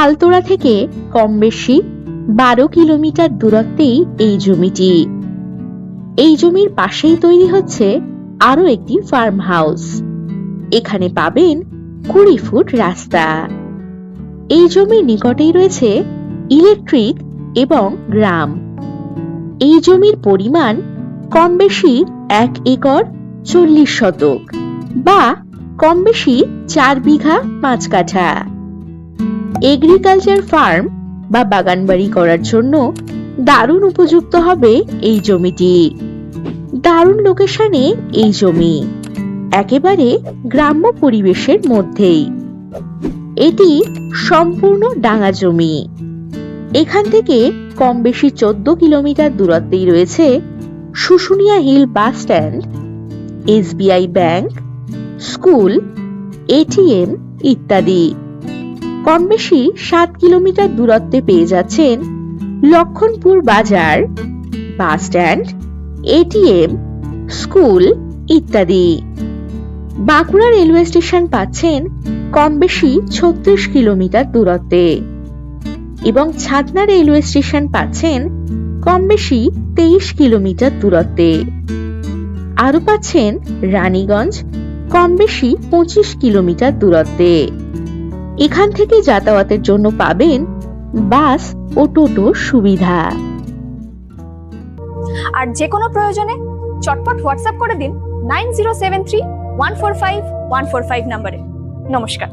আলতোড়া থেকে কম বেশি 12 কিলোমিটার দূরত্বেই এই জমিটি। এই জমির পাশেই তৈরি হচ্ছে আরো একটি ফার্ম হাউস। এখানে পাবেন 20 ফুট রাস্তা। এই জমির নিকটেই রয়েছে ইলেকট্রিক এবং গ্রাম। এই জমির পরিমাণ কম বেশি 1 একর 40 শতক বা কম বেশি 4 বিঘা 5 কাঠা। এগ্রিকালচার ফার্ম বা বাগানবাড়ি করার জন্য দারুণ উপযুক্ত হবে এই জমিটি। দারুণ লোকেশনে এই জমি, একেবারে গ্রাম্য পরিবেশের মধ্যেই। এটি সম্পূর্ণ ডাঙা জমি। এখান থেকে কম বেশি 14 কিলোমিটার দূরত্বেই রয়েছে Susunia hill bus stand, SBI bank, school, ATM ইত্যাদি। কম বেশি 7 কিলোমিটার দূরত্বে পেয়ে যাচ্ছেন লক্ষণপুর বাজার, বাস স্ট্যান্ড, এটিএম, স্কুল ইত্যাদি। বাঁকুড়া রেলওয়ে স্টেশন পাচ্ছেন কম বেশি 36 কিলোমিটার দূরত্বে এবং ছাতনা রেলওয়ে স্টেশন পাচ্ছেন কম বেশি 23 কিলোমিটার দূরত্বে। আরো পাচ্ছেন রানীগঞ্জ কম বেশি 25 কিলোমিটার দূরত্বে। এখান থেকে যাতায়াতের জন্য পাবেন বাস ও টোটো সুবিধা। আর যে কোনো প্রয়োজনে চটপট হোয়াটসঅ্যাপ করে দিন 9073145145 নম্বরে। নমস্কার।